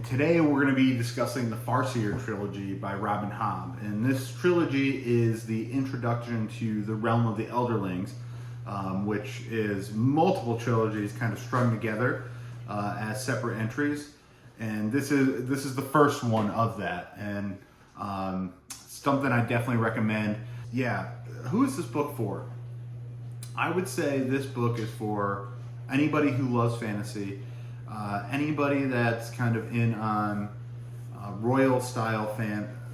Today we're going to be discussing the Farseer trilogy by Robin Hobb, and this trilogy is the introduction to the realm of the Elderlings, which is multiple trilogies kind of strung together as separate entries, and this is the first one of that, and something I definitely recommend. Yeah, who is this book for? I would say this book is for anybody who loves fantasy. Anybody that's kind of in on royal style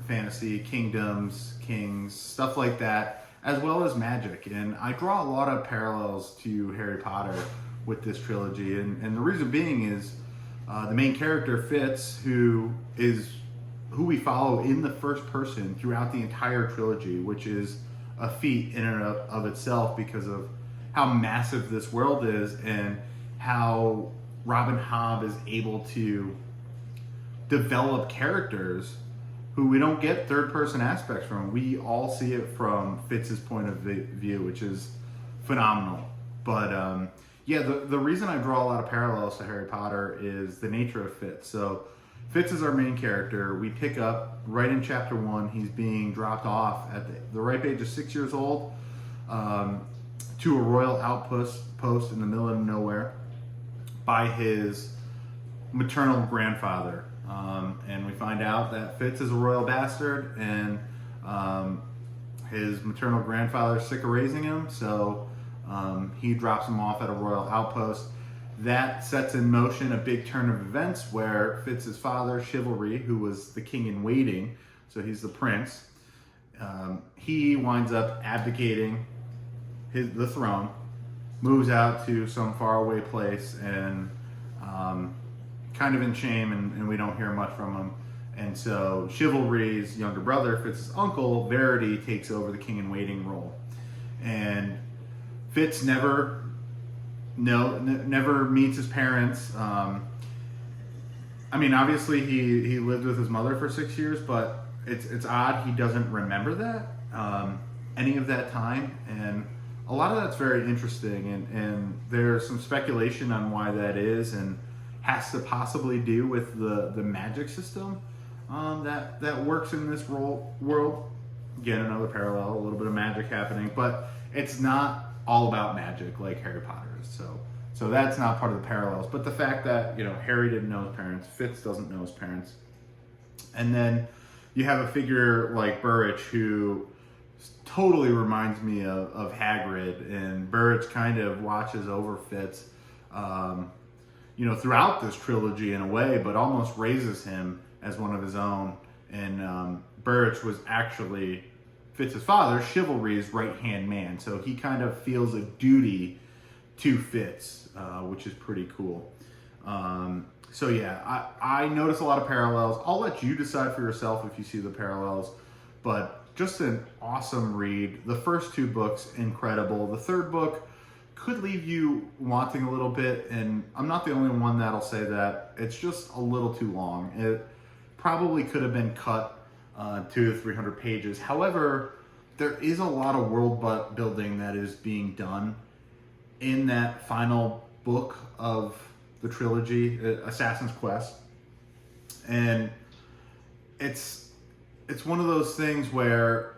fantasy, kingdoms, kings, stuff like that, as well as magic. And I draw a lot of parallels to Harry Potter with this trilogy. And the reason being is the main character, Fitz, who we follow in the first person throughout the entire trilogy, which is a feat in and of itself because of how massive this world is and how Robin Hobb is able to develop characters who we don't get third-person aspects from. We all see it from Fitz's point of view, which is phenomenal. But yeah, the reason I draw a lot of parallels to Harry Potter is the nature of Fitz. So Fitz is our main character. We pick up right in chapter 1. He's being dropped off at the ripe age of 6 years old to a royal outpost in the middle of nowhere by his maternal grandfather. And we find out that Fitz is a royal bastard, and his maternal grandfather is sick of raising him, so he drops him off at a royal outpost. That sets in motion a big turn of events where Fitz's father, Chivalry, who was the king in waiting, so he's the prince, he winds up abdicating the throne, moves out to some faraway place, and kind of in shame, and we don't hear much from him. And so Chivalry's younger brother, Fitz's uncle, Verity, takes over the king in waiting role. And Fitz never meets his parents. I mean, obviously he lived with his mother for 6 years, but it's odd he doesn't remember that any of that time. And a lot of that's very interesting, and there's some speculation on why that is, and has to possibly do with the magic system that works in this world. Again, another parallel, a little bit of magic happening, but it's not all about magic like Harry Potter is. So that's not part of the parallels. But the fact that, Harry didn't know his parents, Fitz doesn't know his parents, and then you have a figure like Burrich who totally reminds me of Hagrid, and Burrich kind of watches over Fitz, throughout this trilogy in a way, but almost raises him as one of his own. And Burrich was actually Fitz's father, Chivalry's right-hand man, so he kind of feels a duty to Fitz, which is pretty cool. So yeah, I notice a lot of parallels. I'll let you decide for yourself if you see the parallels, but just an awesome read. The first 2 books, incredible. The third book could leave you wanting a little bit, and I'm not the only one that'll say that. It's just a little too long. It probably could have been cut 200 to 300 pages. However, there is a lot of world building that is being done in that final book of the trilogy, Assassin's Quest. And it's one of those things where,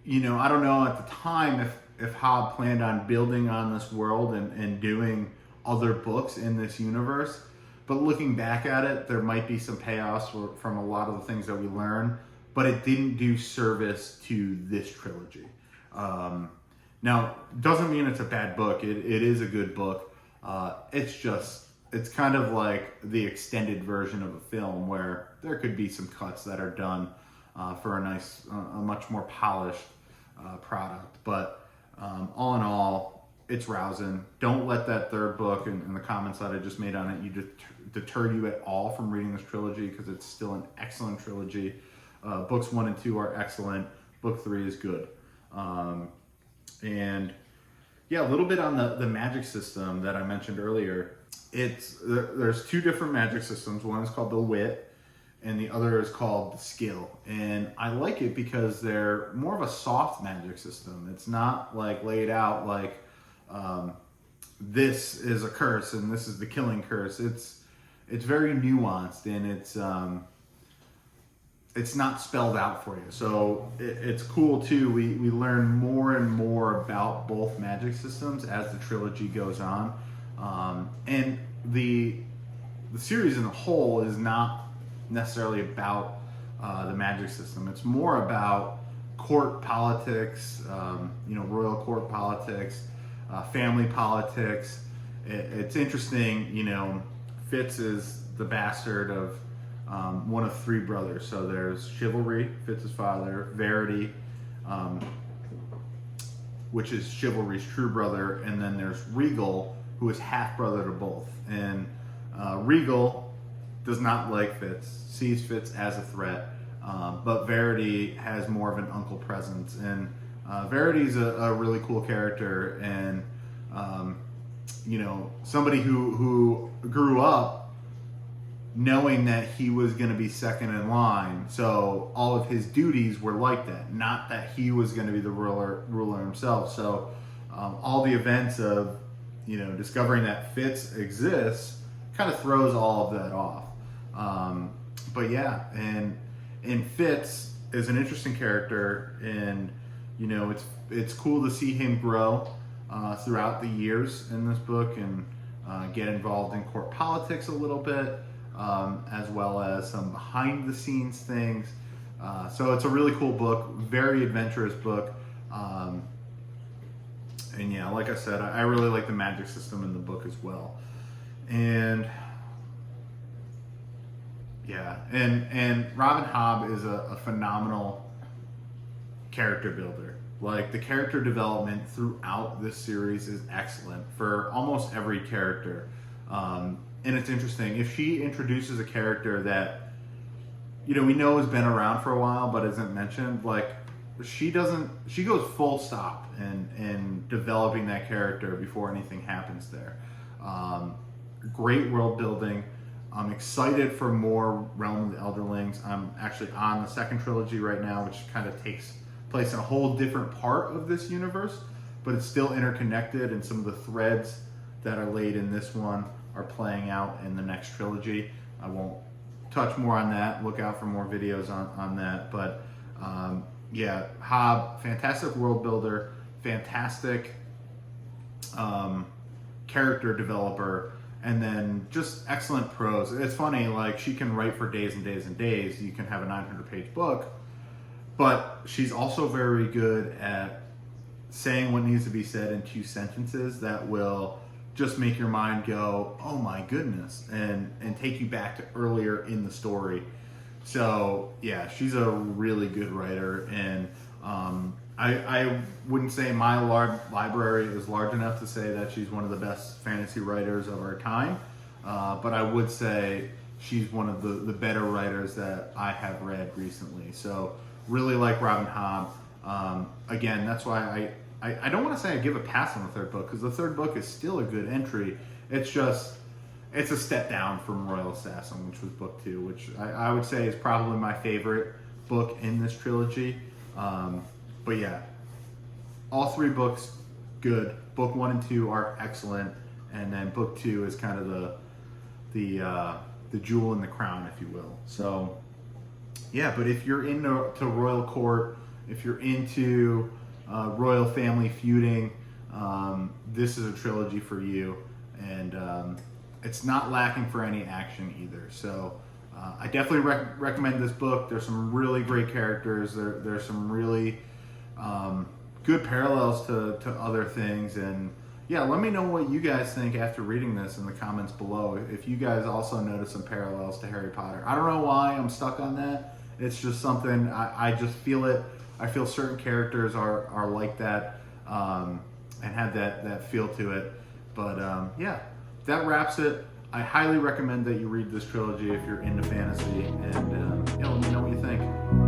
I don't know at the time if Hobb planned on building on this world and doing other books in this universe, but looking back at it, there might be some payoffs from a lot of the things that we learn, but it didn't do service to this trilogy. Now, doesn't mean it's a bad book. It is a good book. It's kind of like the extended version of a film where there could be some cuts that are done for a much more polished product. But all in all, it's rousing. Don't let that third book and the comments that I just made on it deter you at all from reading this trilogy, because it's still an excellent trilogy. Books 1 and 2 are excellent. Book 3 is good. And yeah, a little bit on the magic system that I mentioned earlier. There's 2 different magic systems. One is called the wit, and the other is called the skill. And I like it because they're more of a soft magic system. It's not like laid out like this is a curse and this is the killing curse. it's very nuanced, and it's not spelled out for you. So it's cool too. We learn more and more about both magic systems as the trilogy goes on, and the series in a whole is not necessarily about the magic system. It's more about court politics, royal court politics, family politics. It's interesting. Fitz is the bastard of one of three brothers. So there's Chivalry, Fitz's father, Verity, which is Chivalry's true brother, and then there's Regal, who is half brother to both. And Regal does not like Fitz, sees Fitz as a threat, but Verity has more of an uncle presence. And Verity's a really cool character, and somebody who grew up knowing that he was going to be second in line. So all of his duties were like that, not that he was going to be the ruler himself. So all the events of, discovering that Fitz exists kind of throws all of that off. But yeah, and Fitz is an interesting character, and, it's cool to see him grow throughout the years in this book, and get involved in court politics a little bit. As well as some behind the scenes things. So it's a really cool book, very adventurous book. And yeah, like I said, I really like the magic system in the book as well. And yeah, and Robin Hobb is a phenomenal character builder. Like, the character development throughout this series is excellent for almost every character. And it's interesting, if she introduces a character that, we know has been around for a while but isn't mentioned, like, she goes full stop in developing that character before anything happens there. Great world building. I'm excited for more Realm of the Elderlings. I'm actually on the second trilogy right now, which kind of takes place in a whole different part of this universe, but it's still interconnected, and some of the threads that are laid in this one are playing out in the next trilogy. I won't touch more on that. Look out for more videos on that. But yeah, Hobb, fantastic world builder, fantastic character developer, and then just excellent prose. It's funny, like, she can write for days and days and days. You can have a 900-page book, but she's also very good at saying what needs to be said in 2 sentences that will just make your mind go, oh my goodness, and take you back to earlier in the story. So yeah, she's a really good writer, and I wouldn't say my library is large enough to say that she's one of the best fantasy writers of our time, but I would say she's one of the better writers that I have read recently. So really like Robin Hobb. Again, that's why I don't want to say I give a pass on the third book, because the third book is still a good entry. It's a step down from Royal Assassin, which was book 2, which I would say is probably my favorite book in this trilogy. But yeah, all 3 books, good. Book 1 and 2 are excellent, and then book 2 is kind of the jewel in the crown, if you will. So yeah, but if you're into royal court, if you're into royal family feuding, this is a trilogy for you, and it's not lacking for any action either. So I definitely recommend this book. There's some really great characters. There's some really good parallels to other things, and yeah, let me know what you guys think after reading this in the comments below. If you guys also notice some parallels to Harry Potter. I don't know why I'm stuck on that. It's just something, I just feel it. I feel certain characters are like that, and have that feel to it. But yeah, that wraps it. I highly recommend that you read this trilogy if you're into fantasy, and let me know what you think.